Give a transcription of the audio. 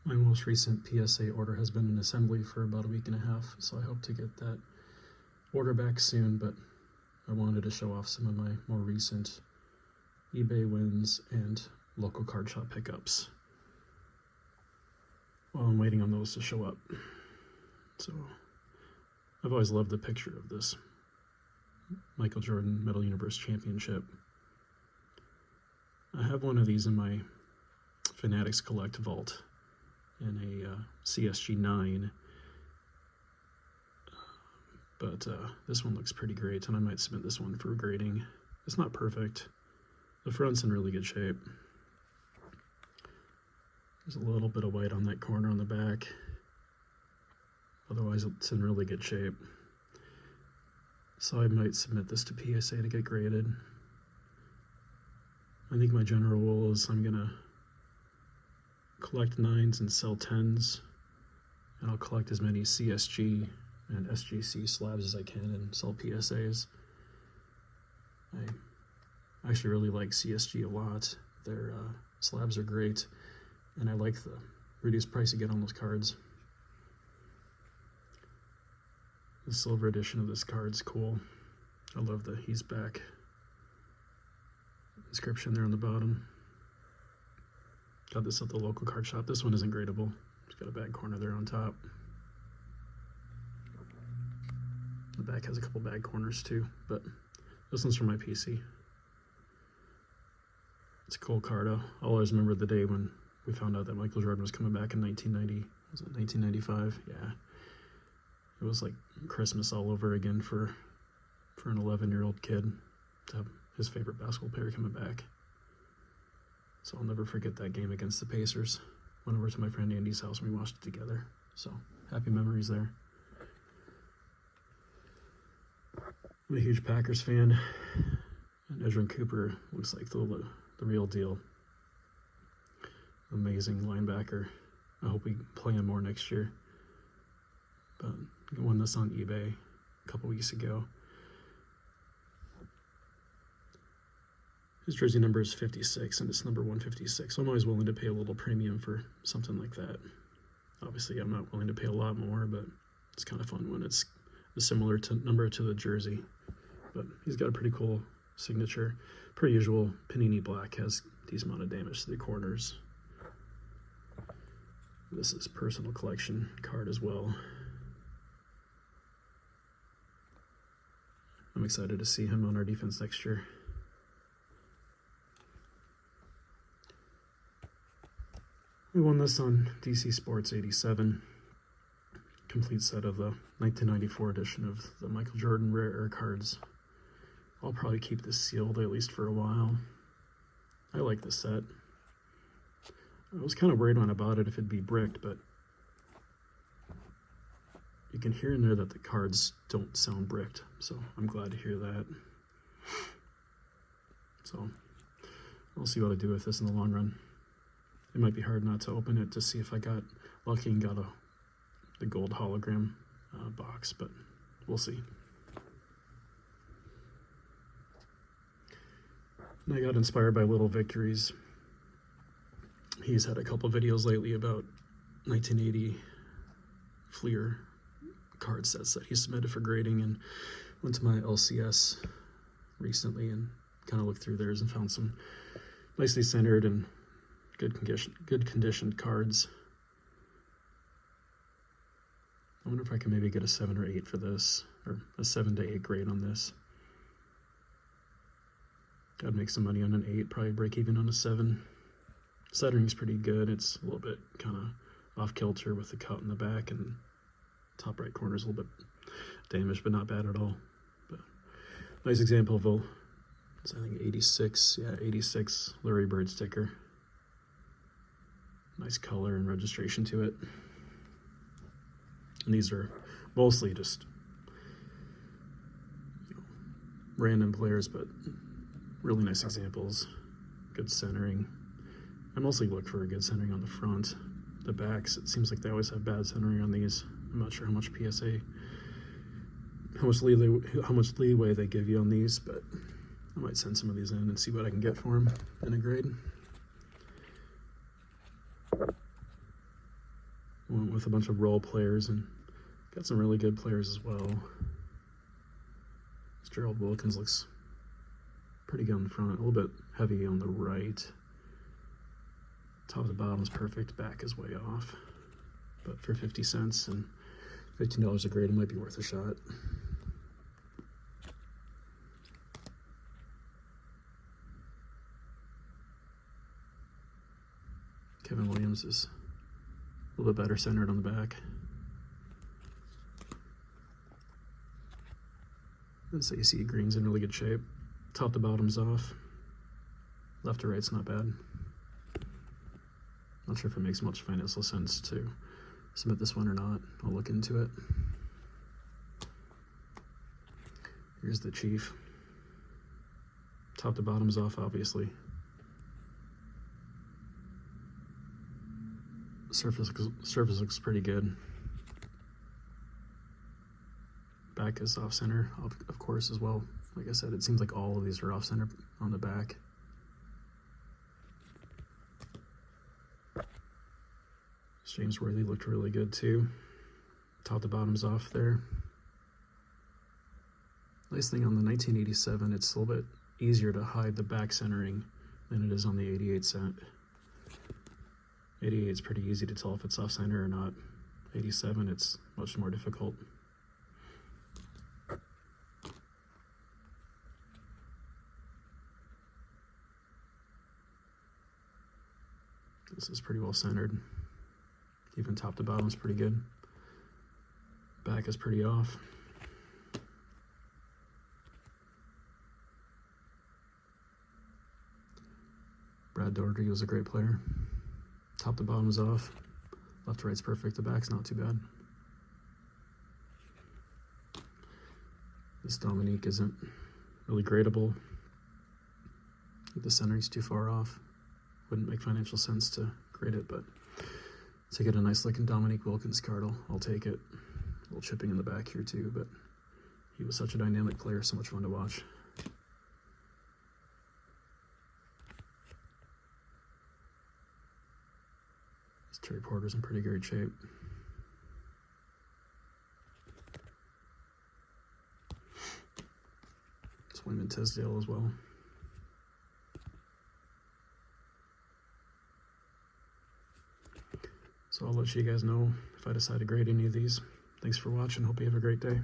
My most recent PSA order has been in assembly for about a week and a half, so I hope to get that order back soon, but I wanted to show off some of my more recent eBay wins and local card shop pickups while I'm waiting on those to show up. So I've always loved the picture of this Michael Jordan Metal Universe Championship. I have one of these in my Fanatics Collect vault in a CSG 9, but this one looks pretty great, and I might submit this one for grading. It's not perfect. The front's in really good shape. There's a little bit of white on that corner on the back. Otherwise, it's in really good shape. So I might submit this to PSA to get graded. I think my general rule is I'm gonna collect 9s and sell 10s, and I'll collect as many CSG and SGC slabs as I can and sell PSAs. I actually really like CSG a lot. Their slabs are great, and I like the reduced price you get on those cards. The silver edition of this card's cool. I love the "he's back" inscription there on the bottom. Got this at the local card shop. This one isn't gradable. It's got a bad corner there on top. The back has a couple bad corners too, but this one's from my PC. It's a cool card. I'll always remember the day when we found out that Michael Jordan was coming back in 1990. Was it 1995? Yeah. It was like Christmas all over again for an 11-year-old kid to have his favorite basketball player coming back. So I'll never forget that game against the Pacers. Went over to my friend Andy's house and we watched it together. So happy memories there. I'm a huge Packers fan, and Edgerrin Cooper looks like the real deal. Amazing linebacker. I hope we play him more next year. But I won this on eBay a couple weeks ago. His jersey number is 56, and it's number 156. So I'm always willing to pay a little premium for something like that. Obviously, I'm not willing to pay a lot more, but it's kind of fun when it's a similar number to the jersey. But he's got a pretty cool signature. Per usual, Panini Black has a decent amount of damage to the corners. This is personal collection card as well. I'm excited to see him on our defense next year. We won this on DC Sports 87. Complete set of the 1994 edition of the Michael Jordan Rare Air cards. I'll probably keep this sealed at least for a while. I like this set. I was kind of worried when I bought it if it'd be bricked, but you can hear in there that the cards don't sound bricked, so I'm glad to hear that. So I'll see what I do with this in the long run. It might be hard not to open it to see if I got lucky and got the gold hologram box, but we'll see. And I got inspired by Little Victories. He's had a couple videos lately about 1980 Fleer card sets that he submitted for grading, and went to my LCS recently and kind of looked through theirs and found some nicely centered and good conditioned cards. I wonder if I can maybe get a 7 or 8 for this, or a 7 to 8 grade on this. I'd make some money on an 8, probably break even on a 7. Centering's pretty good. It's a little bit kind of off kilter with the cut in the back, and top right corner is a little bit damaged, but not bad at all. But nice example of it's I think 86, yeah, 86 Larry Bird sticker. Nice color and registration to it. And these are mostly just random players, but really nice examples. Good centering. I mostly look for a good centering on the front. The backs, it seems like they always have bad centering on these. I'm not sure how much PSA, how much leeway they give you on these, but I might send some of these in and see what I can get for them in a grade. Went with a bunch of role players and got some really good players as well. This Gerald Wilkins looks pretty good in the front, a little bit heavy on the right. Top to bottom is perfect, back is way off. But for 50 cents and $15 a grade, it might be worth a shot. Kevin Williams is a little bit better centered on the back. This AC green's in really good shape. Top to bottom's off. Left to right's not bad. Not sure if it makes much financial sense to submit this one or not. I'll look into it. Here's the Chief. Top to bottom's off, obviously. Surface looks pretty good. Back is off center, of course, as well. Like I said, it seems like all of these are off center on the back. James Worthy looked really good too. Top to bottom's off there. Nice thing on the 1987, it's a little bit easier to hide the back centering than it is on the 88 cent. 88 is pretty easy to tell if it's off center or not. 87, it's much more difficult. This is pretty well centered. Even top to bottom is pretty good. Back is pretty off. Brad Daugherty was a great player. Top to bottom is off. Left to right's perfect. The back's not too bad. This Dominique isn't really gradable. The centering's too far off. Wouldn't make financial sense to grade it, but to get a nice looking Dominique Wilkins card, I'll take it. A little chipping in the back here too, but he was such a dynamic player, so much fun to watch. This Terry Porter's in pretty great shape. It's Wayman Tisdale as well. So I'll let you guys know if I decide to grade any of these. Thanks for watching. Hope you have a great day.